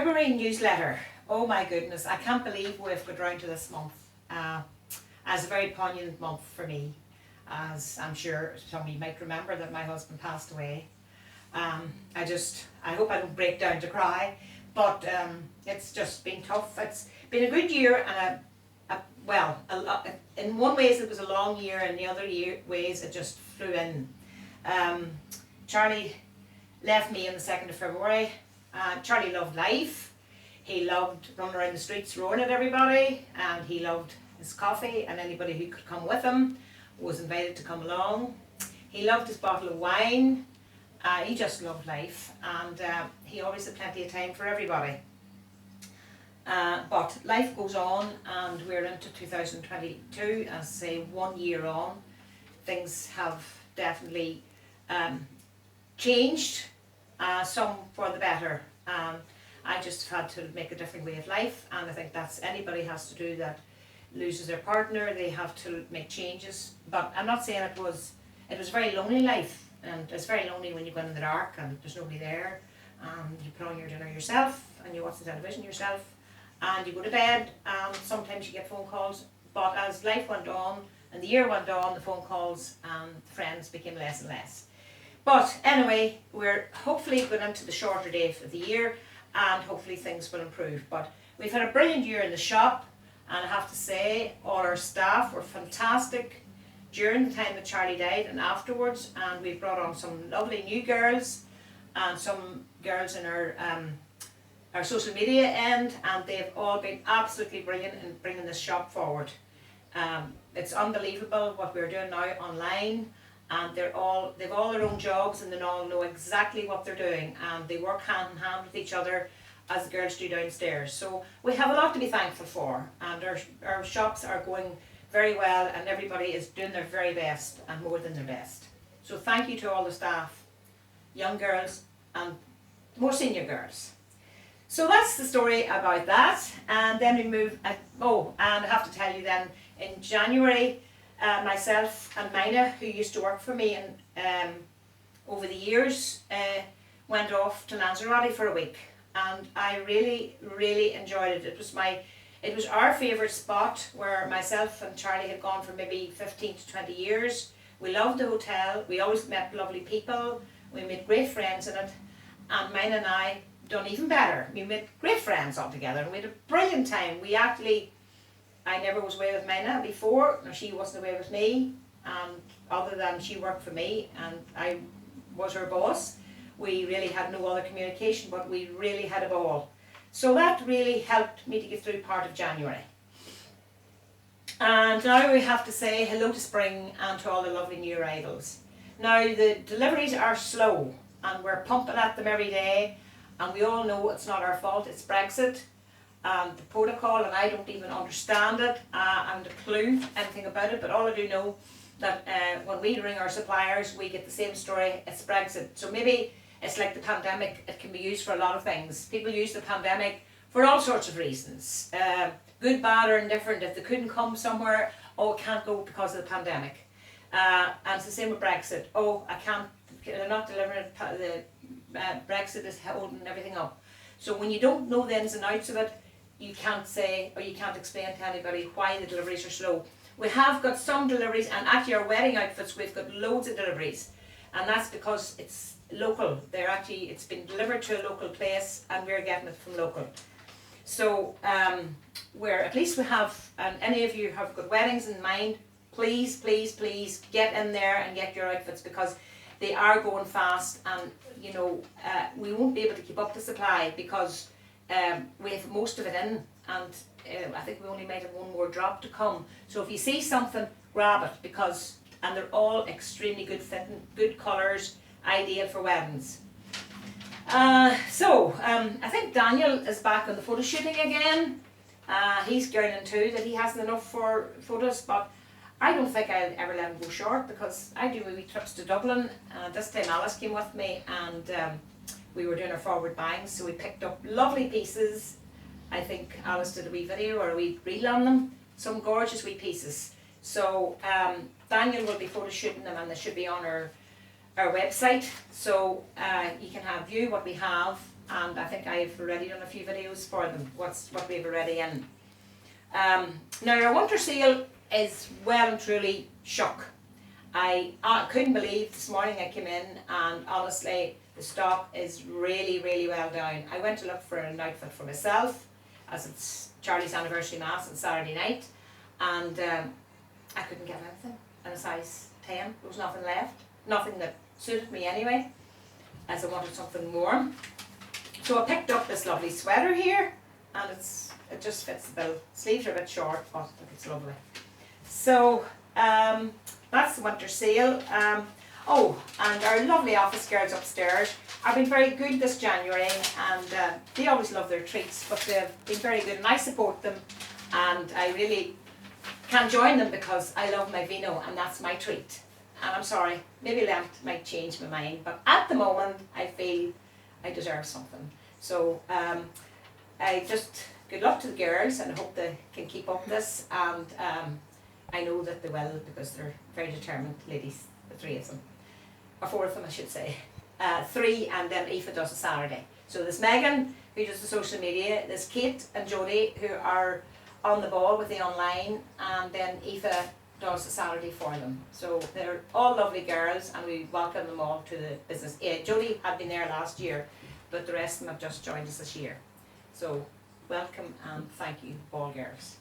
Febuary Newsletter. Oh my goodness, I can't believe we've got round to this month. As a very poignant month for me, as I'm sure some of you might remember that my husband passed away. I hope I don't break down to cry, but it's just been tough. It's been a good year, and in one ways it was a long year, and the other ways it just flew in. Charlie left me on the 2nd of February. Charlie loved life. He loved running around the streets roaring at everybody, and he loved his coffee, and anybody who could come with him was invited to come along. He loved his bottle of wine. He just loved life, and he always had plenty of time for everybody. But life goes on, and we're into 2022, as I say, 1 year on. Things have definitely changed, some for the better. I just had to make a different way of life, and I think that's anybody has to do that loses their partner. They have to make changes. But I'm not saying it was a very lonely life, and it's very lonely when you go in the dark and there's nobody there, and you put on your dinner yourself and you watch the television yourself and you go to bed, and sometimes you get phone calls. But as life went on and the year went on, the phone calls and friends became less and less. But anyway, we're hopefully going into the shorter days of the year, and hopefully things will improve. But we've had a brilliant year in the shop, and I have to say all our staff were fantastic during the time that Charlie died and afterwards, and we brought on some lovely new girls and some girls in our social media end, and they've all been absolutely brilliant in bringing this shop forward. It's unbelievable what we're doing now online, and they've all their own jobs, and they all know exactly what they're doing, and they work hand in hand with each other as the girls do downstairs. So we have a lot to be thankful for, and our shops are going very well, and everybody is doing their very best and more than their best. So thank you to all the staff, young girls and more senior girls. So that's the story about that. And then we move, and I have to tell you then, in January, myself and Mina, who used to work for me and over the years, went off to Lanzarote for a week, and I really, really enjoyed it. It was our favourite spot, where myself and Charlie had gone for maybe 15 to 20 years. We loved the hotel. We always met lovely people. We made great friends in it, and Mina and I done even better. We made great friends altogether, and we had a brilliant time. I never was away with Mina before, or she wasn't away with me, and other than she worked for me and I was her boss, we really had no other communication, but we really had a ball. So that really helped me to get through part of January. And now we have to say hello to spring and to all the lovely new arrivals. Now the deliveries are slow, and we're pumping at them every day, and we all know it's not our fault, it's Brexit and the protocol, and I don't even understand it and a clue anything about it, but all I do know that when we ring our suppliers, we get the same story, it's Brexit. So maybe it's like the pandemic, it can be used for a lot of things. People use the pandemic for all sorts of reasons, good, bad or indifferent. If they couldn't come somewhere, it can't go because of the pandemic. And it's the same with Brexit. They're not delivering it, the Brexit is holding everything up. So when you don't know the ins and outs of it, you can't say, or you can't explain to anybody why the deliveries are slow. We have got some deliveries, and actually our wedding outfits, we've got loads of deliveries, and that's because it's local. It's been delivered to a local place, and we're getting it from local. So at least we have, and any of you have got weddings in mind, please, please, please get in there and get your outfits, because they are going fast, and we won't be able to keep up the supply, because we have most of it in, and I think we only might have one more drop to come. So if you see something, grab it, and they're all extremely good fitting, good colours, ideal for weddings. I think Daniel is back on the photo shooting again. He's girling too, that he hasn't enough for photos, but I don't think I'll ever let him go short, because I do wee trips to Dublin. This time Alice came with me, and we were doing our forward buying, so we picked up lovely pieces. I think Alice did a wee video or a wee reel on them, some gorgeous wee pieces. So Daniel will be photo shooting them, and they should be on our website, so you can view what we have and I think I've already done a few videos for them, what we've already in. Now our winter sale is well and truly shook. I couldn't believe this morning I came in, and honestly the stock is really, really well down. I went to look for an outfit for myself, as it's Charlie's anniversary mass on Saturday night, and I couldn't get anything in a size 10. There was nothing left, nothing that suited me anyway, as I wanted something warm. So I picked up this lovely sweater here, and it just fits the bill. Sleeves are a bit short, but I think it's lovely. So that's the winter sale. Oh, and our lovely office girls upstairs have been very good this January, and they always love their treats, but they've been very good, and I support them, and I really can join them because I love my vino, and that's my treat. And I'm sorry, maybe Lent might change my mind, but at the moment I feel I deserve something. So I just, good luck to the girls, and I hope they can keep up this, and I know that they will, because they're very determined ladies, the three of them, or four of them I should say. Three, and then Aoife does a Saturday. So there's Megan, who does the social media, there's Kate and Jodie, who are on the ball with the online, and then Aoife does a Saturday for them. So they're all lovely girls, and we welcome them all to the business. Jodie had been there last year, but the rest of them have just joined us this year. So welcome and thank you, all girls.